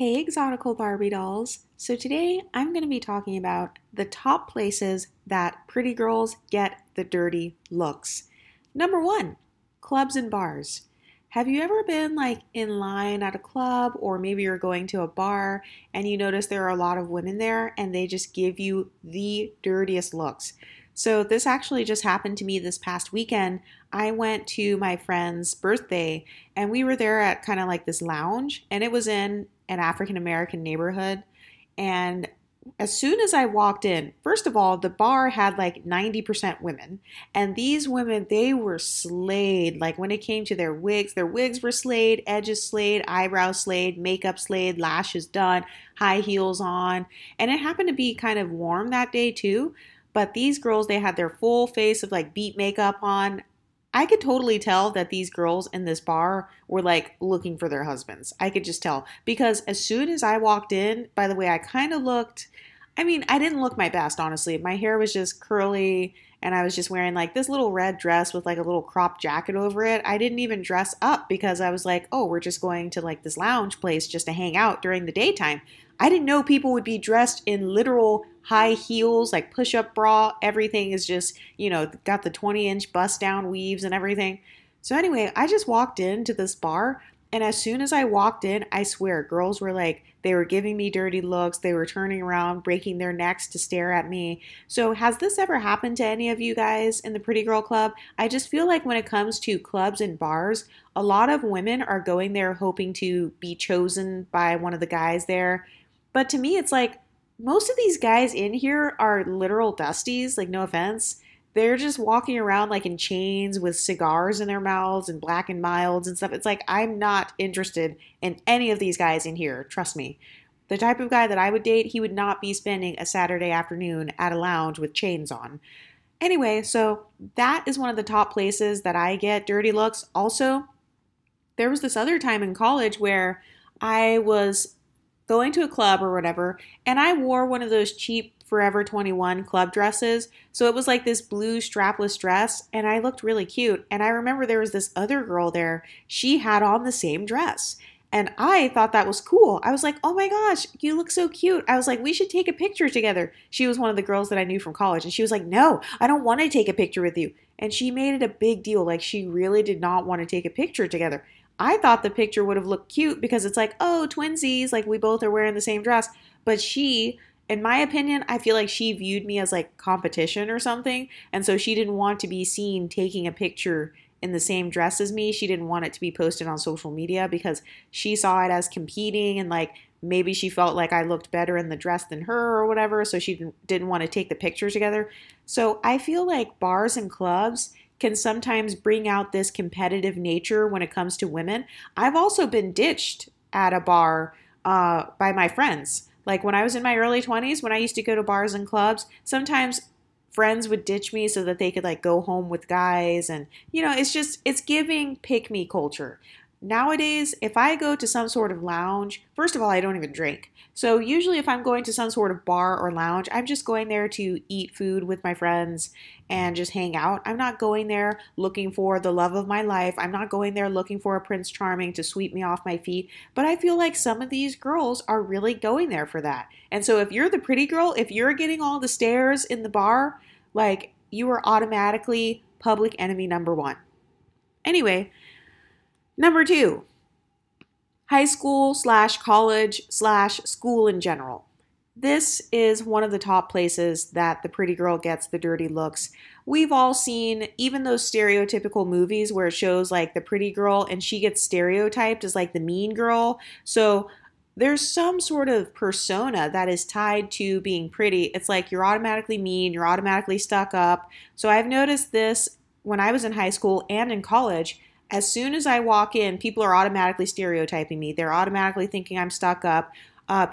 Hey, Exotical Barbie dolls. So today I'm going to be talking about the top places that pretty girls get the dirty looks. Number one, clubs and bars. Have you ever been like in line at a club, or maybe you're going to a bar and you notice there are a lot of women there and they just give you the dirtiest looks? So this actually just happened to me this past weekend. I went to my friend's birthday and we were there at kind of like this lounge, and it was in an African American neighborhood. And as soon as I walked in, first of all, the bar had like 90% women. And these women, they were slayed. Like when it came to their wigs were slayed, edges slayed, eyebrows slayed, makeup slayed, lashes done, high heels on. And it happened to be kind of warm that day too. But these girls, they had their full face of like beat makeup on. I could totally tell that these girls in this bar were like looking for their husbands. I could just tell because as soon as I walked in, by the way, I kind of looked, I didn't look my best, honestly. My hair was just curly and I was just wearing like this little red dress with like a little crop jacket over it. I didn't even dress up because I was like, oh, we're just going to like this lounge place just to hang out during the daytime. I didn't know people would be dressed in literal high heels, like push-up bra. Everything is just, got the 20-inch bust-down weaves and everything. So anyway, I just walked into this bar, and as soon as I walked in, I swear, girls were like, they were giving me dirty looks. They were turning around, breaking their necks to stare at me. So has this ever happened to any of you guys in the Pretty Girl Club? I just feel like when it comes to clubs and bars, a lot of women are going there hoping to be chosen by one of the guys there. But to me, it's like most of these guys in here are literal dusties, like no offense. They're just walking around like in chains with cigars in their mouths and Black and Milds and stuff. It's like I'm not interested in any of these guys in here, trust me. The type of guy that I would date, he would not be spending a Saturday afternoon at a lounge with chains on. Anyway, so that is one of the top places that I get dirty looks. Also, there was this other time in college where I was going to a club or whatever, and I wore one of those cheap Forever 21 club dresses. So it was like this blue strapless dress, and I looked really cute. And I remember there was this other girl there. She had on the same dress. And I thought that was cool. I was like, oh my gosh, you look so cute. I was like, we should take a picture together. She was one of the girls that I knew from college. And she was like, no, I don't want to take a picture with you. And she made it a big deal. Like she really did not want to take a picture together. I thought the picture would have looked cute because it's like, oh, twinsies, like we both are wearing the same dress. But she, in my opinion, I feel like she viewed me as like competition or something. And so she didn't want to be seen taking a picture in the same dress as me. She didn't want it to be posted on social media because she saw it as competing, and like maybe she felt like I looked better in the dress than her or whatever. So she didn't want to take the picture together. So I feel like bars and clubs can sometimes bring out this competitive nature when it comes to women. I've also been ditched at a bar by my friends. Like when I was in my early 20s, when I used to go to bars and clubs, sometimes friends would ditch me so that they could like go home with guys. And, it's giving pick me culture. Nowadays, if I go to some sort of lounge, first of all, I don't even drink. So usually if I'm going to some sort of bar or lounge, I'm just going there to eat food with my friends and just hang out. I'm not going there looking for the love of my life. I'm not going there looking for a Prince Charming to sweep me off my feet. But I feel like some of these girls are really going there for that. And so if you're the pretty girl, if you're getting all the stares in the bar, like you are automatically public enemy number one. Anyway, number two, high school / college / school in general. This is one of the top places that the pretty girl gets the dirty looks. We've all seen even those stereotypical movies where it shows like the pretty girl and she gets stereotyped as like the mean girl. So there's some sort of persona that is tied to being pretty. It's like you're automatically mean, you're automatically stuck up. So I've noticed this when I was in high school and in college. As soon as I walk in, people are automatically stereotyping me. They're automatically thinking I'm stuck up.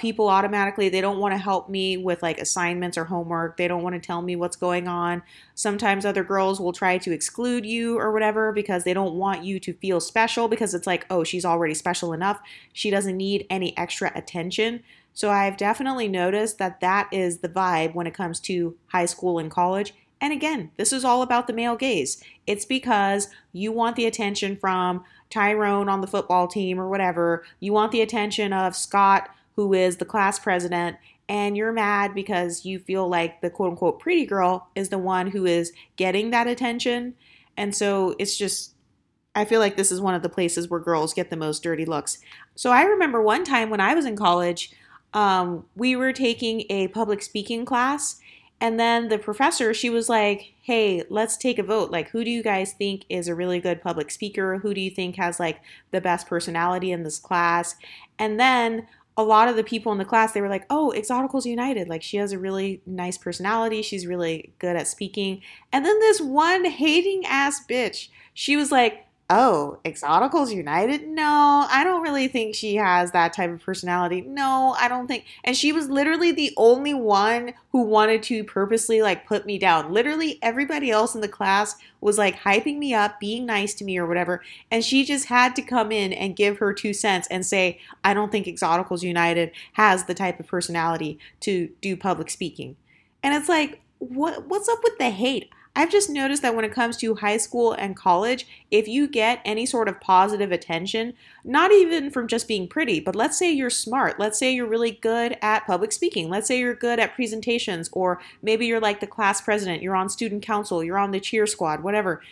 People automatically, they don't want to help me with like assignments or homework. They don't want to tell me what's going on. Sometimes other girls will try to exclude you or whatever because they don't want you to feel special, because it's like, oh, she's already special enough. She doesn't need any extra attention. So I've definitely noticed that that is the vibe when it comes to high school and college. And again, this is all about the male gaze. It's because you want the attention from Tyrone on the football team or whatever. You want the attention of Scott, who is the class president, and you're mad because you feel like the quote unquote pretty girl is the one who is getting that attention. And so it's just, I feel like this is one of the places where girls get the most dirty looks. So I remember one time when I was in college, we were taking a public speaking class, and then the professor, she was like, hey, let's take a vote. Like, who do you guys think is a really good public speaker? Who do you think has like the best personality in this class? And then a lot of the people in the class, they were like, oh, Exoticals United. Like, she has a really nice personality. She's really good at speaking. And then this one hating ass bitch, she was like, oh, Exoticals United? No, I don't really think she has that type of personality. No, I don't think. And she was literally the only one who wanted to purposely like put me down. Literally everybody else in the class was like hyping me up, being nice to me or whatever. And she just had to come in and give her 2 cents and say, I don't think Exoticals United has the type of personality to do public speaking. And it's like, what's up with the hate? I've just noticed that when it comes to high school and college, if you get any sort of positive attention, not even from just being pretty, but let's say you're smart, let's say you're really good at public speaking, let's say you're good at presentations, or maybe you're like the class president, you're on student council, you're on the cheer squad, whatever.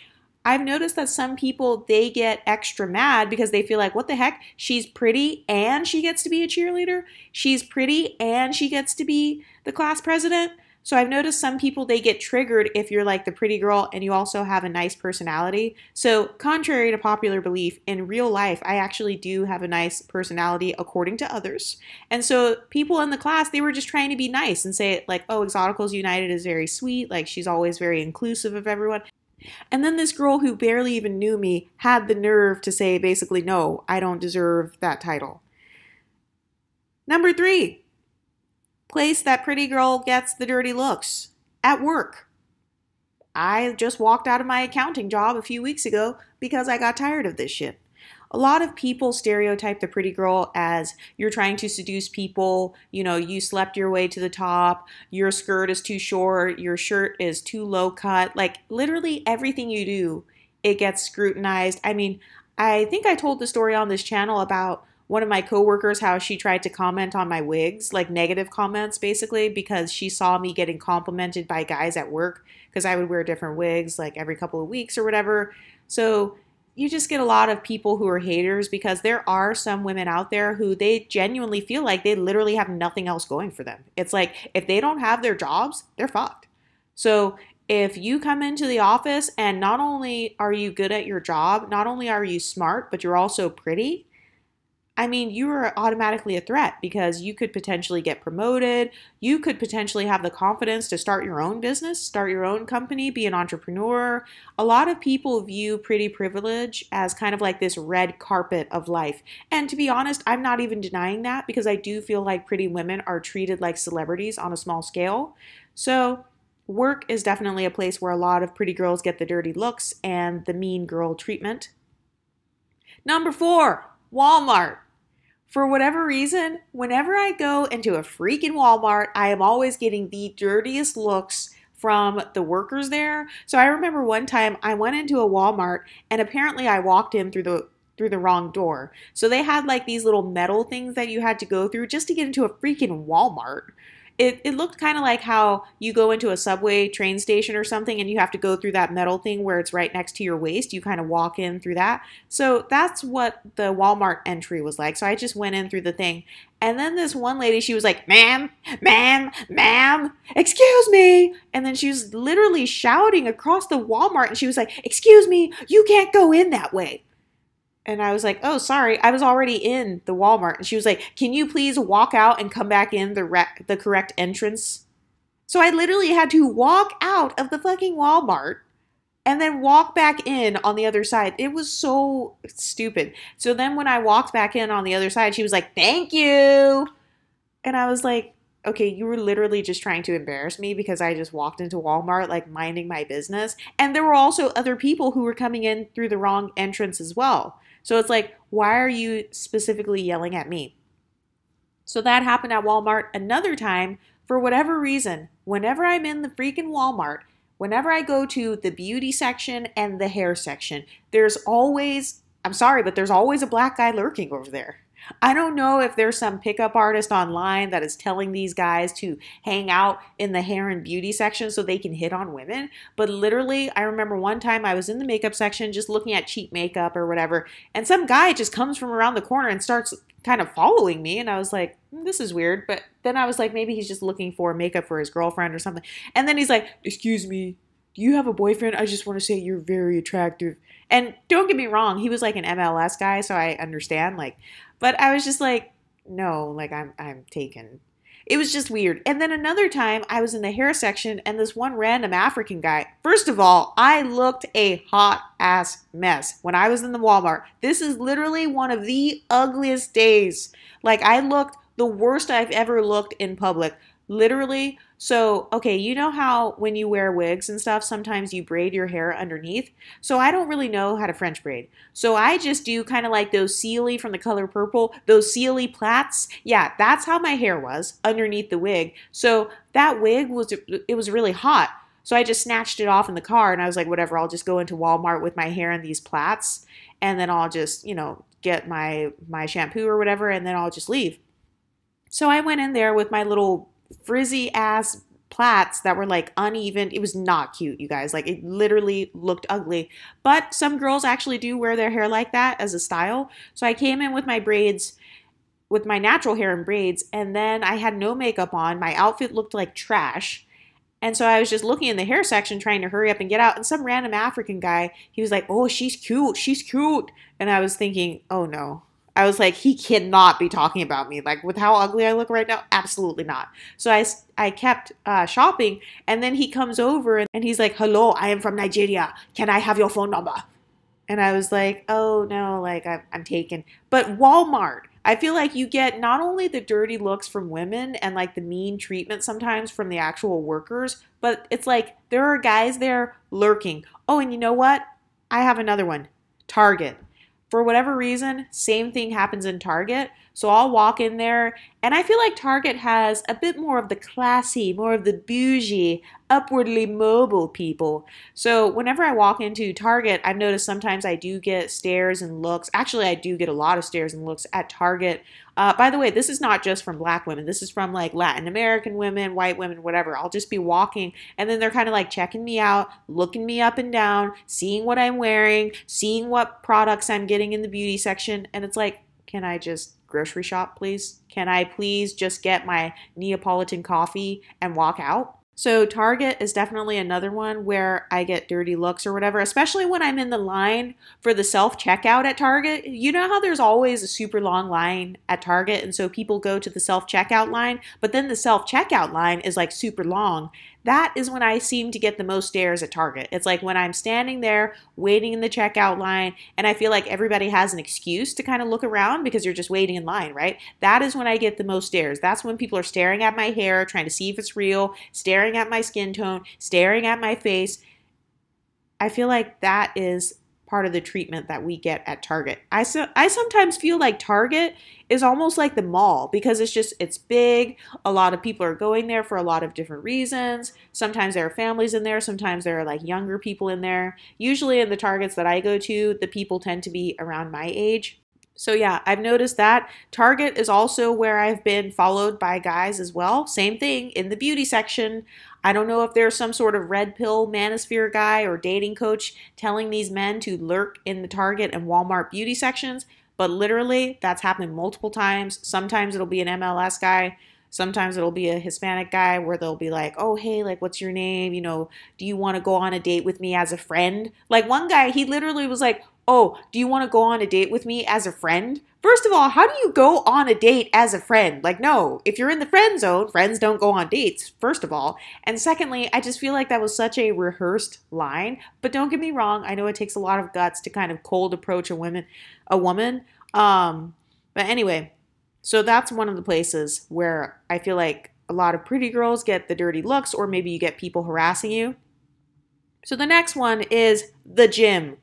I've noticed that some people, they get extra mad because they feel like, what the heck? She's pretty and she gets to be a cheerleader? She's pretty and she gets to be the class president? So I've noticed some people, they get triggered if you're like the pretty girl and you also have a nice personality. So contrary to popular belief, in real life, I actually do have a nice personality according to others. And so people in the class, they were just trying to be nice and say like, oh, Exoticals United is very sweet. Like, she's always very inclusive of everyone. And then this girl who barely even knew me had the nerve to say basically, no, I don't deserve that title. Number 3. Place that pretty girl gets the dirty looks. At work. I just walked out of my accounting job a few weeks ago because I got tired of this shit. A lot of people stereotype the pretty girl as you're trying to seduce people, you know, you slept your way to the top, your skirt is too short, your shirt is too low cut. Like, literally everything you do, it gets scrutinized. I mean, I think I told the story on this channel about one of my coworkers, how she tried to comment on my wigs, like negative comments basically, because she saw me getting complimented by guys at work because I would wear different wigs like every couple of weeks or whatever. So you just get a lot of people who are haters because there are some women out there who they genuinely feel like they literally have nothing else going for them. It's like if they don't have their jobs, they're fucked. So if you come into the office and not only are you good at your job, not only are you smart, but you're also pretty, I mean, you are automatically a threat because you could potentially get promoted. You could potentially have the confidence to start your own business, start your own company, be an entrepreneur. A lot of people view pretty privilege as kind of like this red carpet of life. And to be honest, I'm not even denying that because I do feel like pretty women are treated like celebrities on a small scale. So work is definitely a place where a lot of pretty girls get the dirty looks and the mean girl treatment. Number 4, Walmart. For whatever reason, whenever I go into a freaking Walmart, I am always getting the dirtiest looks from the workers there. So I remember one time I went into a Walmart and apparently I walked in through the wrong door. So they had like these little metal things that you had to go through just to get into a freaking Walmart. It looked kind of like how you go into a subway train station or something and you have to go through that metal thing where it's right next to your waist. You kind of walk in through that. So that's what the Walmart entry was like. So I just went in through the thing. And then this one lady, she was like, ma'am, excuse me. And then she was literally shouting across the Walmart and she was like, excuse me, you can't go in that way. And I was like, oh, sorry, I was already in the Walmart. And she was like, can you please walk out and come back in the correct entrance? So I literally had to walk out of the fucking Walmart and then walk back in on the other side. It was so stupid. So then when I walked back in on the other side, she was like, thank you. And I was like, okay, you were literally just trying to embarrass me because I just walked into Walmart like minding my business. And there were also other people who were coming in through the wrong entrance as well. So it's like, why are you specifically yelling at me? So that happened at Walmart. Another time, for whatever reason, whenever I'm in the freaking Walmart, Whenever I go to the beauty section and the hair section, there's always, I'm sorry, but there's always a black guy lurking over there. I don't know if there's some pickup artist online that is telling these guys to hang out in the hair and beauty section so they can hit on women. But literally, I remember one time I was in the makeup section just looking at cheap makeup or whatever, and some guy just comes from around the corner and starts kind of following me. And I was like, this is weird. But then I was like, maybe he's just looking for makeup for his girlfriend or something. And then he's like, excuse me, do you have a boyfriend? I just want to say you're very attractive. And don't get me wrong, he was like an MLS guy, so I understand. Like, but I was just like, no, like I'm taken. It was just weird. And then another time I was in the hair section and this one random African guy. First of all, I looked a hot ass mess when I was in the Walmart. This is literally one of the ugliest days. Like I looked the worst I've ever looked in public. Literally. So, okay, you know how when you wear wigs and stuff, sometimes you braid your hair underneath? So I don't really know how to French braid. So I just do kind of like those Sealy from The Color Purple, those Sealy plaits. Yeah, that's how my hair was underneath the wig. So that wig it was really hot. So I just snatched it off in the car and I was like, whatever, I'll just go into Walmart with my hair in these plaits and then I'll just, get my shampoo or whatever and then I'll just leave. So I went in there with my little frizzy ass plaits that were like uneven. It was not cute, you guys. Like it literally looked ugly. But some girls actually do wear their hair like that as a style. So I came in with my braids, with my natural hair in braids, and then I had no makeup on. My outfit looked like trash. And so I was just looking in the hair section trying to hurry up and get out. And some random African guy, he was like, oh, she's cute. She's cute. And I was thinking, oh no. I was like, he cannot be talking about me. Like, with how ugly I look right now, absolutely not. So I kept shopping, and then he comes over, and he's like, hello, I am from Nigeria. Can I have your phone number? And I was like, oh, no, like, I'm taken. But Walmart, I feel like you get not only the dirty looks from women and, like, the mean treatment sometimes from the actual workers, but it's like there are guys there lurking. Oh, and you know what? I have another one. Target. For whatever reason, same thing happens in Target. So I'll walk in there, and I feel like Target has a bit more of the classy, more of the bougie, upwardly mobile people. So whenever I walk into Target, I've noticed sometimes I do get stares and looks. Actually, I do get a lot of stares and looks at Target. By the way, this is not just from black women. This is from like Latin American women, white women, whatever. I'll just be walking and then they're kind of like checking me out, looking me up and down, seeing what I'm wearing, seeing what products I'm getting in the beauty section. And it's like, can I just grocery shop, please? Can I please just get my Neapolitan coffee and walk out? So Target is definitely another one where I get dirty looks or whatever, especially when I'm in the line for the self-checkout at Target. You know how there's always a super long line at Target, and so people go to the self-checkout line, but then the self-checkout line is like super long. That is when I seem to get the most stares at Target. It's like when I'm standing there waiting in the checkout line and I feel like everybody has an excuse to kind of look around because you're just waiting in line, right? That is when I get the most stares. That's when people are staring at my hair, trying to see if it's real, staring at my skin tone, staring at my face. I feel like that is part of the treatment that we get at Target. I sometimes feel like Target is almost like the mall because it's big. A lot of people are going there for a lot of different reasons. Sometimes there are families in there. Sometimes there are like younger people in there. Usually in the Targets that I go to, the people tend to be around my age. So yeah, I've noticed that. Target is also where I've been followed by guys as well. Same thing in the beauty section. I don't know if there's some sort of red pill manosphere guy or dating coach telling these men to lurk in the Target and Walmart beauty sections, but literally that's happened multiple times. Sometimes it'll be an MLS guy. Sometimes it'll be a Hispanic guy where they'll be like, oh, hey, like, what's your name? You know, do you want to go on a date with me as a friend? Like one guy, he literally was like, oh, do you want to go on a date with me as a friend? First of all, how do you go on a date as a friend? Like, no, if you're in the friend zone, friends don't go on dates, first of all. And secondly, I just feel like that was such a rehearsed line. But don't get me wrong, I know it takes a lot of guts to kind of cold approach a woman. But anyway, so that's one of the places where I feel like a lot of pretty girls get the dirty looks, or maybe you get people harassing you. So the next one is the gym.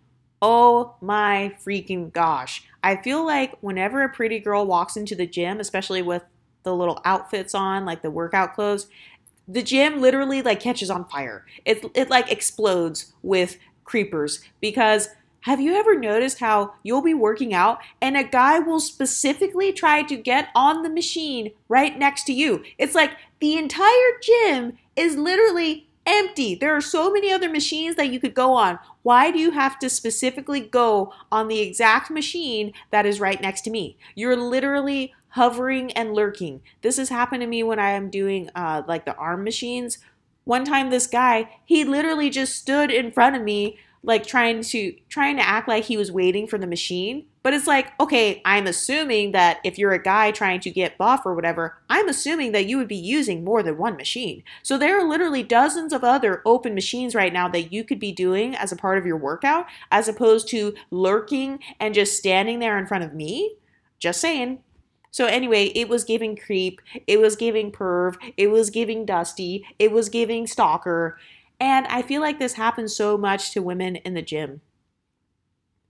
Oh my freaking gosh. I feel like whenever a pretty girl walks into the gym, especially with the little outfits on, like the workout clothes, The gym literally like catches on fire. It like explodes with creepers because have you ever noticed how you'll be working out and a guy will specifically try to get on the machine right next to you? It's like the entire gym is literally empty. There are so many other machines that you could go on. Why do you have to specifically go on the exact machine that is right next to me? You're literally hovering and lurking. This has happened to me when I am doing like the arm machines. One time this guy, he literally just stood in front of me like trying to act like he was waiting for the machine. But it's like, okay, I'm assuming that if you're a guy trying to get buff or whatever, I'm assuming that you would be using more than one machine. So there are literally dozens of other open machines right now that you could be doing as a part of your workout, as opposed to lurking and just standing there in front of me. Just saying. So anyway, it was giving creep, it was giving perv, it was giving dusty, it was giving stalker. And I feel like this happens so much to women in the gym.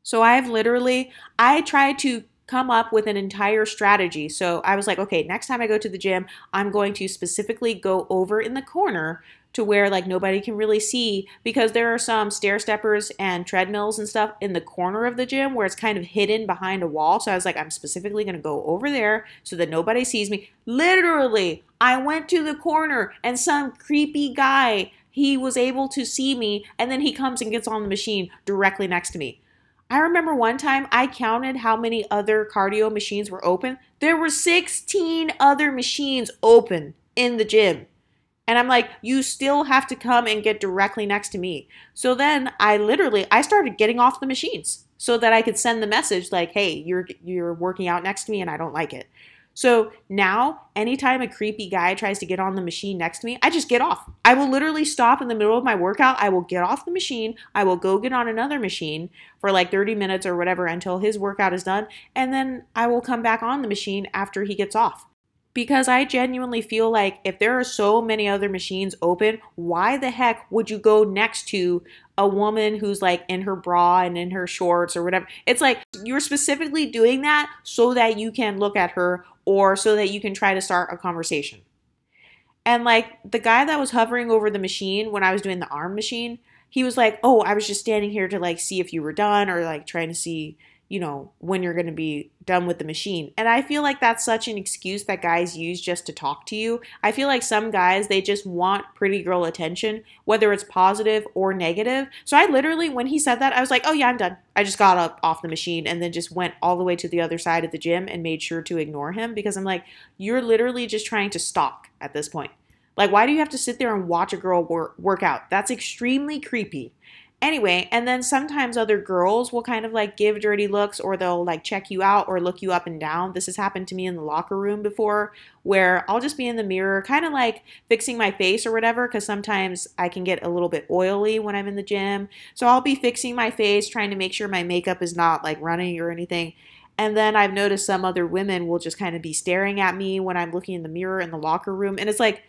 So I tried to come up with an entire strategy. So I was like, okay, next time I go to the gym, I'm going to specifically go over in the corner to where like nobody can really see because there are some stair steppers and treadmills and stuff in the corner of the gym where it's kind of hidden behind a wall. So I was like, I'm specifically going to go over there so that nobody sees me. Literally, I went to the corner and some creepy guy, he was able to see me and then he comes and gets on the machine directly next to me. I remember one time I counted how many other cardio machines were open. There were 16 other machines open in the gym. And I'm like, you still have to come and get directly next to me. So then I started getting off the machines so that I could send the message like, hey, you're working out next to me and I don't like it. So now, anytime a creepy guy tries to get on the machine next to me, I just get off. I will literally stop in the middle of my workout. I will get off the machine. I will go get on another machine for like 30 minutes or whatever until his workout is done. And then I will come back on the machine after he gets off. Because I genuinely feel like if there are so many other machines open, why the heck would you go next to a woman who's like in her bra and in her shorts or whatever? It's like you're specifically doing that so that you can look at her or so that you can try to start a conversation. And like the guy that was hovering over the machine when I was doing the arm machine, he was like, oh, I was just standing here to like see if you were done or like trying to see, you know, when you're going to be done with the machine. And I feel like that's such an excuse that guys use just to talk to you. I feel like some guys, they just want pretty girl attention, whether it's positive or negative. So I literally, when he said that, I was like, oh yeah, I'm done. I just got up off the machine and then just went all the way to the other side of the gym and made sure to ignore him because I'm like, you're literally just trying to stalk at this point. Like, why do you have to sit there and watch a girl work out? That's extremely creepy. Anyway, and then sometimes other girls will kind of like give dirty looks or they'll like check you out or look you up and down. This has happened to me in the locker room before where I'll just be in the mirror kind of like fixing my face or whatever because sometimes I can get a little bit oily when I'm in the gym. So I'll be fixing my face, trying to make sure my makeup is not like running or anything. And then I've noticed some other women will just kind of be staring at me when I'm looking in the mirror in the locker room. And it's like,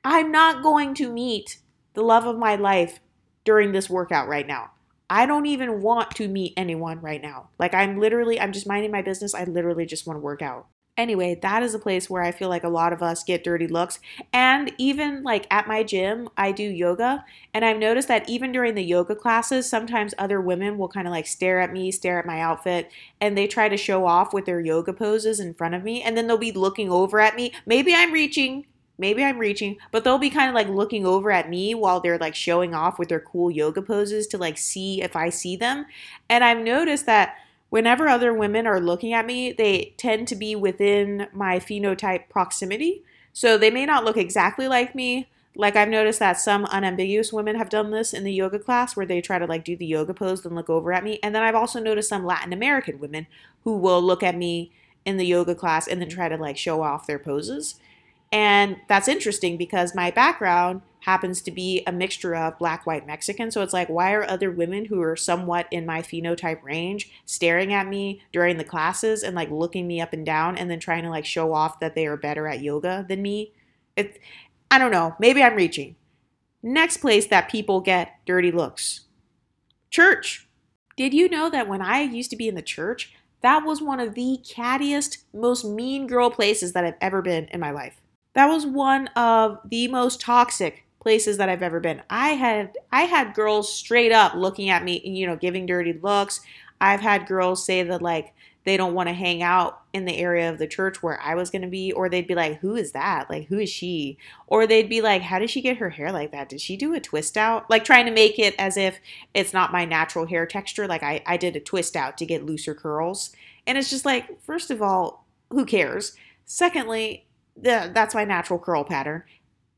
I'm not going to meet the love of my life during this workout right now. I don't even want to meet anyone right now. Like I'm just minding my business. I literally just want to work out. Anyway, that is a place where I feel like a lot of us get dirty looks. And even like at my gym, I do yoga. And I've noticed that even during the yoga classes, sometimes other women will kind of like stare at me, stare at my outfit, and they try to show off with their yoga poses in front of me. And then they'll be looking over at me. Maybe I'm reaching, but they'll be kind of like looking over at me while they're like showing off with their cool yoga poses to like see if I see them. And I've noticed that whenever other women are looking at me, they tend to be within my phenotype proximity. So they may not look exactly like me. Like I've noticed that some unambiguous women have done this in the yoga class where they try to like do the yoga pose and look over at me. And then I've also noticed some Latin American women who will look at me in the yoga class and then try to like show off their poses. And that's interesting because my background happens to be a mixture of black, white, Mexican. So it's like, why are other women who are somewhat in my phenotype range staring at me during the classes and like looking me up and down and then trying to like show off that they are better at yoga than me? I don't know. Maybe I'm reaching. Next place that people get dirty looks. Church. Did you know that when I used to be in the church, that was one of the cattiest, most mean girl places that I've ever been in my life? That was one of the most toxic places that I've ever been. I had girls straight up looking at me, giving dirty looks. I've had girls say that like they don't want to hang out in the area of the church where I was going to be, or they'd be like, "Who is that? Like, who is she?" Or they'd be like, "How did she get her hair like that? Did she do a twist out?" Like trying to make it as if it's not my natural hair texture. Like I did a twist out to get looser curls. And it's just like, first of all, who cares? Secondly, that's my natural curl pattern.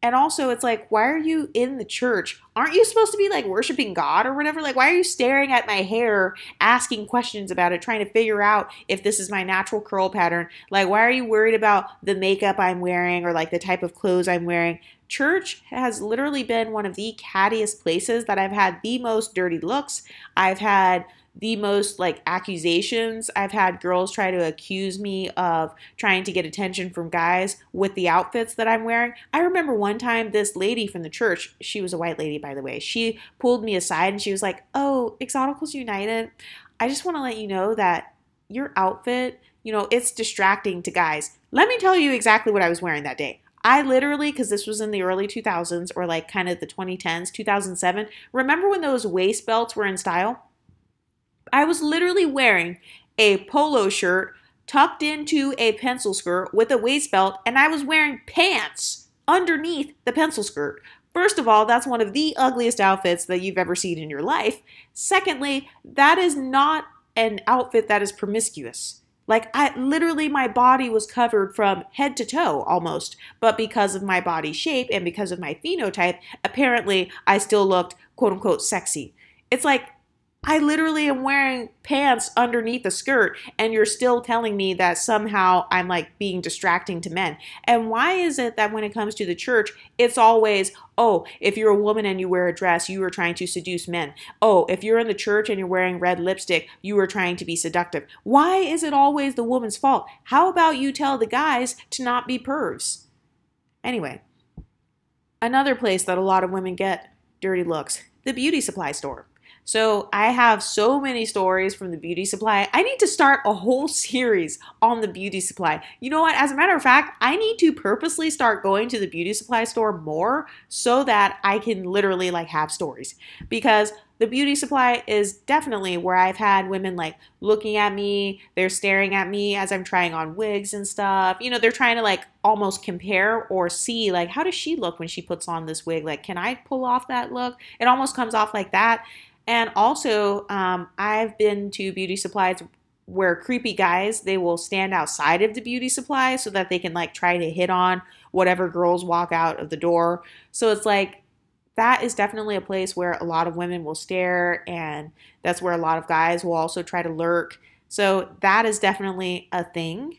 And also, it's like, why are you in the church? Aren't you supposed to be like worshiping God or whatever? Like, why are you staring at my hair, asking questions about it, trying to figure out if this is my natural curl pattern? Like, why are you worried about the makeup I'm wearing or like the type of clothes I'm wearing? Church has literally been one of the cattiest places that I've had the most dirty looks. I've had the most like accusations. I've had girls try to accuse me of trying to get attention from guys with the outfits that I'm wearing. I remember one time this lady from the church, she was a white lady by the way, she pulled me aside and she was like, "Oh, Exoticals United, I just want to let you know that your outfit, it's distracting to guys." Let me tell you exactly what I was wearing that day. I literally, because this was in the early 2000s or like kind of the 2010s, 2007, remember when those waist belts were in style? I was literally wearing a polo shirt tucked into a pencil skirt with a waist belt, and I was wearing pants underneath the pencil skirt. First of all, that's one of the ugliest outfits that you've ever seen in your life. Secondly, that is not an outfit that is promiscuous. Like, my body was covered from head to toe almost, but because of my body shape and because of my phenotype, apparently I still looked quote unquote sexy. It's like, I literally am wearing pants underneath a skirt, and you're still telling me that somehow I'm like being distracting to men. And why is it that when it comes to the church, it's always, oh, if you're a woman and you wear a dress, you are trying to seduce men. Oh, if you're in the church and you're wearing red lipstick, you are trying to be seductive. Why is it always the woman's fault? How about you tell the guys to not be pervs? Anyway, another place that a lot of women get dirty looks, the beauty supply store. So I have so many stories from the beauty supply. I need to start a whole series on the beauty supply. You know what? As a matter of fact, I need to purposely start going to the beauty supply store more so that I can literally like have stories. Because the beauty supply is definitely where I've had women like looking at me, they're staring at me as I'm trying on wigs and stuff. They're trying to like almost compare or see like, how does she look when she puts on this wig? Like, can I pull off that look? It almost comes off like that. And also, I've been to beauty supplies where creepy guys, they will stand outside of the beauty supply so that they can like try to hit on whatever girls walk out of the door. So it's like, that is definitely a place where a lot of women will stare, and that's where a lot of guys will also try to lurk. So that is definitely a thing.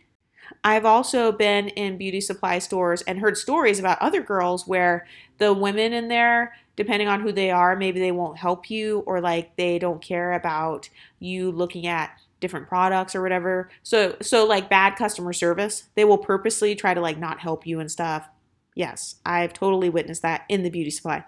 I've also been in beauty supply stores and heard stories about other girls where the women in there, depending on who they are, maybe they won't help you, or like they don't care about you looking at different products or whatever. So like bad customer service, they will purposely try to like not help you and stuff. Yes, I've totally witnessed that in the beauty supply.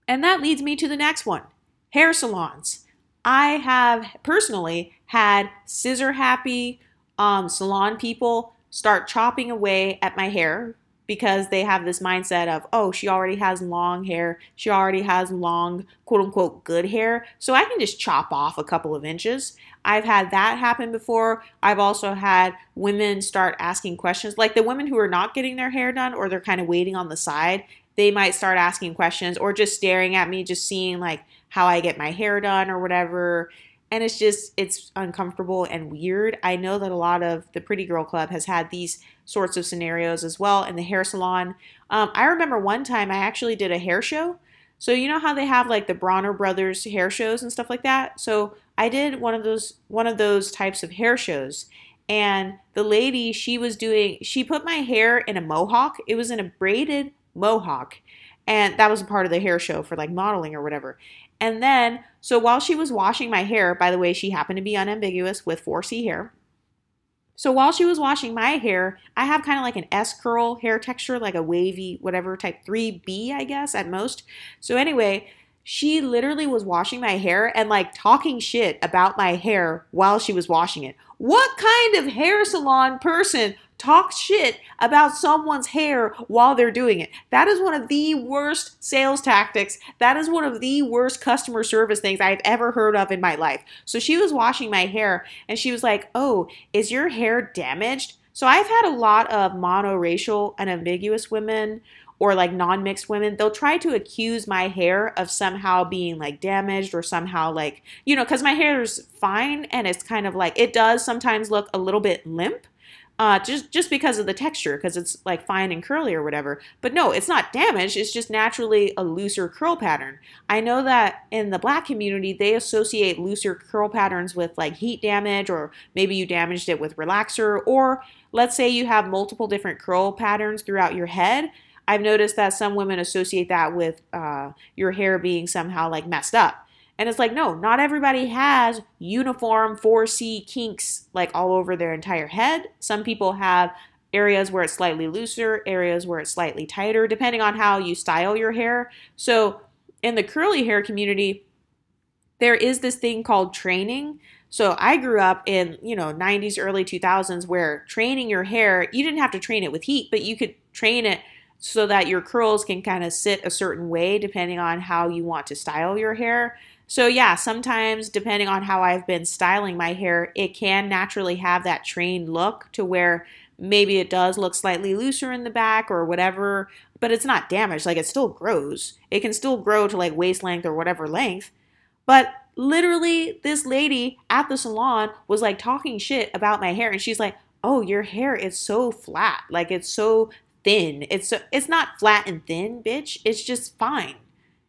And that leads me to the next one, hair salons. I have personally had scissor happy salon people start chopping away at my hair because they have this mindset of, oh, she already has long hair. She already has long, quote unquote, good hair. So I can just chop off a couple of inches. I've had that happen before. I've also had women start asking questions, like the women who are not getting their hair done or they're kind of waiting on the side. They might start asking questions or just staring at me, just seeing like how I get my hair done or whatever. And it's uncomfortable and weird. I know that a lot of the Pretty Girl Club has had these sorts of scenarios as well in the hair salon. I remember one time I actually did a hair show. So you know how they have like the Bronner Brothers hair shows and stuff like that? So I did one of those types of hair shows. And the lady, she put my hair in a mohawk. It was in a braided mohawk. And that was a part of the hair show for like modeling or whatever. And then, so while she was washing my hair, by the way, she happened to be unambiguous with 4C hair. So while she was washing my hair, I have kind of like an S curl hair texture, like a wavy, whatever, type 3B, I guess, at most. So anyway, she literally was washing my hair and like talking shit about my hair while she was washing it. What kind of hair salon person talk shit about someone's hair while they're doing it. That is one of the worst sales tactics. That is one of the worst customer service things I've ever heard of in my life. So she was washing my hair and she was like, "Oh, is your hair damaged?" So I've had a lot of monoracial and ambiguous women or like non-mixed women. They'll try to accuse my hair of somehow being like damaged or somehow like, because my hair is fine and it's kind of like, it does sometimes look a little bit limp. Just because of the texture, because it's like fine and curly or whatever. But no, it's not damaged. It's just naturally a looser curl pattern. I know that in the Black community, they associate looser curl patterns with like heat damage, or maybe you damaged it with relaxer, or let's say you have multiple different curl patterns throughout your head. I've noticed that some women associate that with your hair being somehow like messed up. And it's like, no, not everybody has uniform 4C kinks like all over their entire head. Some people have areas where it's slightly looser, areas where it's slightly tighter, depending on how you style your hair. So in the curly hair community, there is this thing called training. So I grew up in, 90s, early 2000s, where training your hair, you didn't have to train it with heat, but you could train it so that your curls can kind of sit a certain way depending on how you want to style your hair. So yeah, sometimes depending on how I've been styling my hair, it can naturally have that trained look to where maybe it does look slightly looser in the back or whatever, but it's not damaged. Like, it still grows. It can still grow to like waist length or whatever length. But literally, this lady at the salon was like talking shit about my hair, and she's like, "Oh, your hair is so flat. Like, it's so thin. It's not flat and thin, bitch. It's just fine.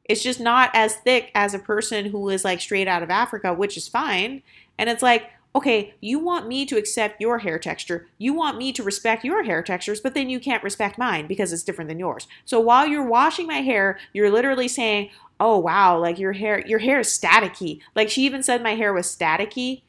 It's just not as thick as a person who is like straight out of Africa, which is fine." And it's like, okay, you want me to accept your hair texture. You want me to respect your hair textures, but then you can't respect mine because it's different than yours. So while you're washing my hair, you're literally saying, "Oh, wow, like your hair is staticky." Like, she even said my hair was staticky.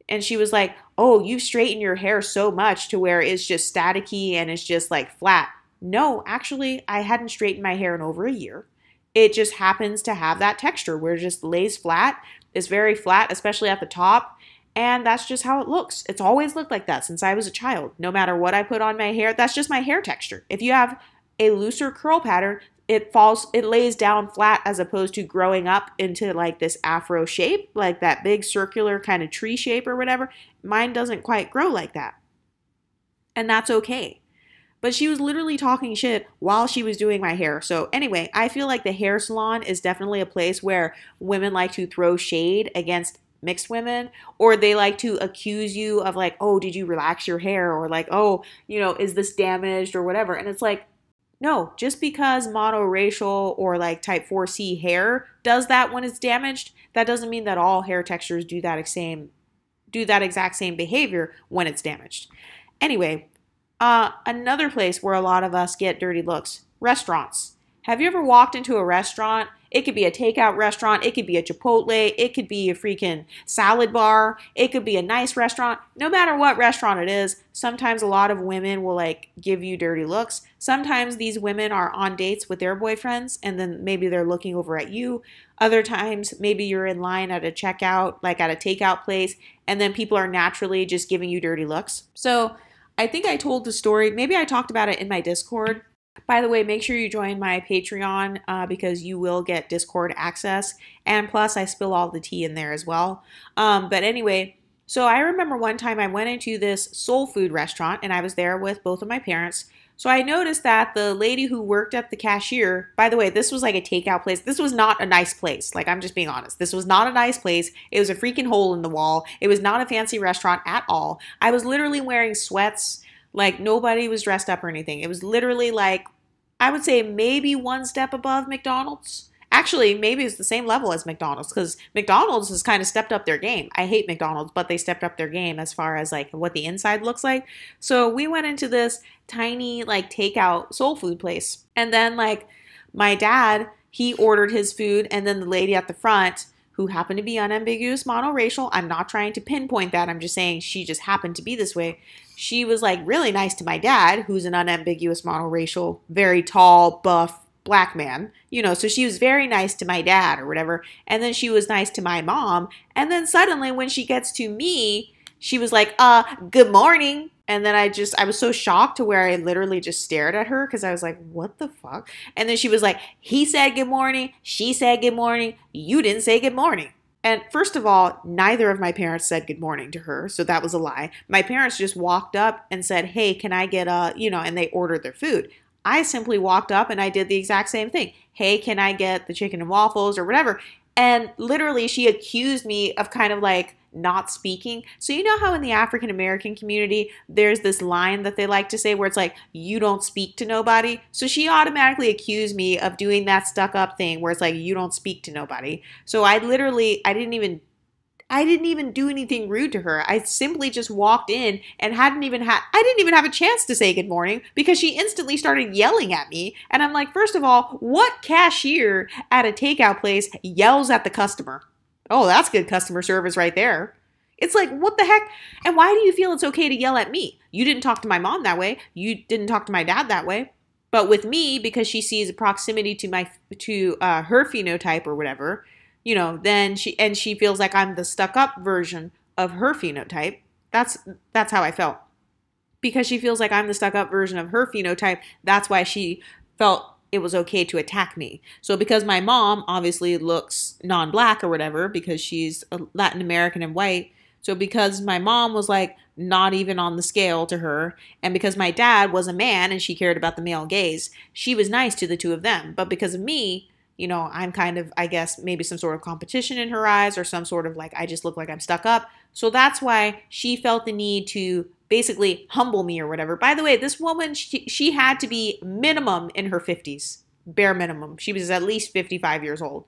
And she was like, "Oh, you've straightened your hair so much to where it's just staticky and it's just like flat." No, actually, I hadn't straightened my hair in over a year. It just happens to have that texture where it just lays flat. It's very flat, especially at the top. And that's just how it looks. It's always looked like that since I was a child. No matter what I put on my hair, that's just my hair texture. If you have a looser curl pattern, it lays down flat as opposed to growing up into like this afro shape, like that big circular kind of tree shape or whatever. Mine doesn't quite grow like that. And that's okay. But she was literally talking shit while she was doing my hair. So anyway, I feel like the hair salon is definitely a place where women like to throw shade against mixed women, or they like to accuse you of like, "Oh, did you relax your hair?" Or like, "Oh, is this damaged?" or whatever. And it's like, no, just because monoracial or like type 4C hair does that when it's damaged, that doesn't mean that all hair textures do that exact same behavior when it's damaged. Anyway, another place where a lot of us get dirty looks, restaurants. Have you ever walked into a restaurant? It could be a takeout restaurant. It could be a Chipotle. It could be a freaking salad bar. It could be a nice restaurant. No matter what restaurant it is, sometimes a lot of women will like give you dirty looks. Sometimes these women are on dates with their boyfriends and then maybe they're looking over at you. Other times, maybe you're in line at a checkout, like at a takeout place, and then people are naturally just giving you dirty looks. So I think I told the story. Maybe I talked about it in my Discord. By the way, make sure you join my Patreon because you will get Discord access. And plus, I spill all the tea in there as well. But anyway, so I remember one time I went into this soul food restaurant and I was there with both of my parents. So I noticed that the lady who worked at the cashier, by the way, this was like a takeout place. This was not a nice place. Like, I'm just being honest. This was not a nice place. It was a freaking hole in the wall. It was not a fancy restaurant at all. I was literally wearing sweats. Like, nobody was dressed up or anything. It was literally like, I would say maybe one step above McDonald's. Actually, maybe it's the same level as McDonald's because McDonald's has kind of stepped up their game. I hate McDonald's, but they stepped up their game as far as like what the inside looks like. So we went into this tiny like takeout soul food place. And then like my dad, he ordered his food, and then the lady at the front, who happened to be unambiguous monoracial. I'm not trying to pinpoint that. I'm just saying she just happened to be this way. She was like really nice to my dad, who's an unambiguous monoracial, very tall, buff, black man. So she was very nice to my dad or whatever. And then she was nice to my mom. And then suddenly when she gets to me, she was like, "Good morning." And then I was so shocked to where I literally just stared at her because I was like, what the fuck? And then she was like, he said good morning. She said good morning. You didn't say good morning. And first of all, neither of my parents said good morning to her. So that was a lie. My parents just walked up and said, hey, can I get and they ordered their food. I simply walked up and I did the exact same thing. Hey, can I get the chicken and waffles or whatever? And literally, she accused me of kind of like not speaking. So, you know how in the African American community, there's this line that they like to say where it's like, you don't speak to nobody. So she automatically accused me of doing that stuck up thing where it's like, you don't speak to nobody. So I didn't even do anything rude to her. I simply just walked in and I didn't even have a chance to say good morning because she instantly started yelling at me. And I'm like, first of all, what cashier at a takeout place yells at the customer? Oh, that's good customer service right there. It's like, what the heck? And why do you feel it's okay to yell at me? You didn't talk to my mom that way. You didn't talk to my dad that way. But with me, because she sees a proximity to her phenotype or whatever, then she feels like I'm the stuck up version of her phenotype. That's how I felt. Because she feels like I'm the stuck up version of her phenotype, that's why she felt it was okay to attack me. So because my mom obviously looks non-black or whatever, because she's Latin American and white, so because my mom was like not even on the scale to her, and because my dad was a man and she cared about the male gaze, she was nice to the two of them. But because of me, I'm kind of, I guess, maybe some sort of competition in her eyes or some sort of like, I just look like I'm stuck up. So that's why she felt the need to basically humble me or whatever. By the way, this woman, she had to be minimum in her 50s, bare minimum. She was at least 55 years old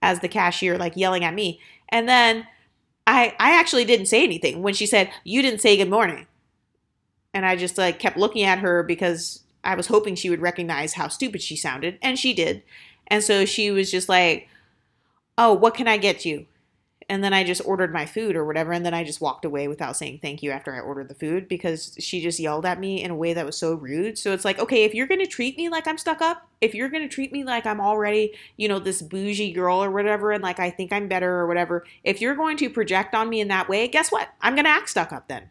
as the cashier, like yelling at me. And then I actually didn't say anything when she said, you didn't say good morning. And I just like kept looking at her because I was hoping she would recognize how stupid she sounded. And she did. And so she was just like, oh, what can I get you? And then I just ordered my food or whatever. And then I just walked away without saying thank you after I ordered the food because she just yelled at me in a way that was so rude. So it's like, okay, if you're going to treat me like I'm stuck up, if you're going to treat me like I'm already, this bougie girl or whatever, and like I think I'm better or whatever, if you're going to project on me in that way, guess what? I'm going to act stuck up then.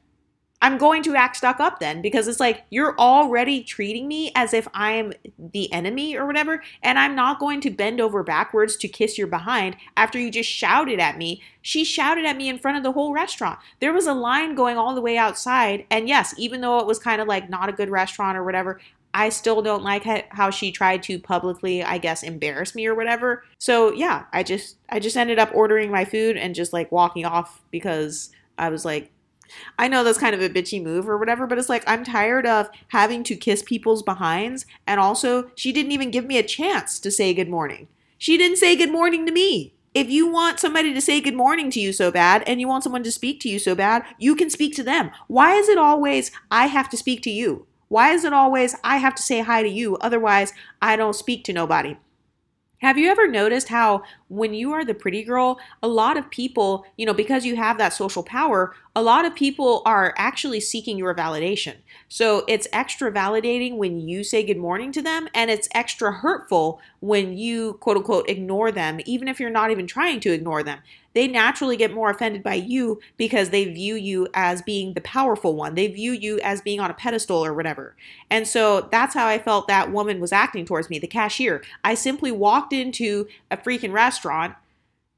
I'm going to act stuck up then because it's like you're already treating me as if I'm the enemy or whatever, and I'm not going to bend over backwards to kiss your behind after you just shouted at me. She shouted at me in front of the whole restaurant. There was a line going all the way outside, and yes, even though it was kind of like not a good restaurant or whatever, I still don't like how she tried to publicly, I guess, embarrass me or whatever. So yeah, I just ended up ordering my food and just like walking off because I was like, I know that's kind of a bitchy move or whatever, but it's like I'm tired of having to kiss people's behinds. And also, she didn't even give me a chance to say good morning. She didn't say good morning to me. If you want somebody to say good morning to you so bad and you want someone to speak to you so bad, you can speak to them. Why is it always I have to speak to you? Why is it always I have to say hi to you? Otherwise, I don't speak to nobody. Have you ever noticed how when you are the pretty girl, a lot of people, because you have that social power, a lot of people are actually seeking your validation. So it's extra validating when you say good morning to them, and it's extra hurtful when you, quote unquote, ignore them, even if you're not even trying to ignore them. They naturally get more offended by you because they view you as being the powerful one. They view you as being on a pedestal or whatever. And so that's how I felt that woman was acting towards me, the cashier. I simply walked into a freaking restaurant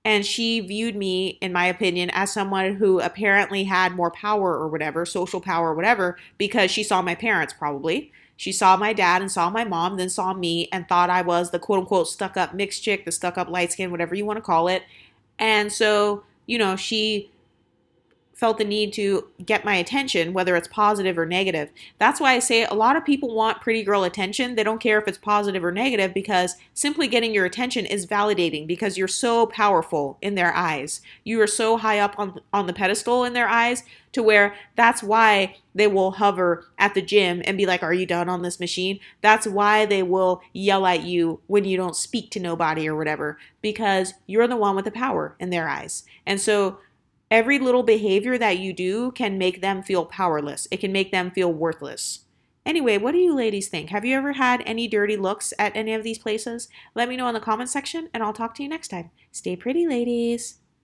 and she viewed me, in my opinion, as someone who apparently had more power or whatever, social power or whatever, because she saw my parents probably. She saw my dad and saw my mom, then saw me and thought I was the quote unquote stuck up mixed chick, the stuck up light skin, whatever you want to call it. And so, she felt the need to get my attention, whether it's positive or negative. That's why I say a lot of people want pretty girl attention. They don't care if it's positive or negative because simply getting your attention is validating because you're so powerful in their eyes. You are so high up on the pedestal in their eyes to where that's why they will hover at the gym and be like, are you done on this machine? That's why they will yell at you when you don't speak to nobody or whatever, because you're the one with the power in their eyes. And so every little behavior that you do can make them feel powerless. It can make them feel worthless. Anyway, what do you ladies think? Have you ever had any dirty looks at any of these places? Let me know in the comment section and I'll talk to you next time. Stay pretty, ladies.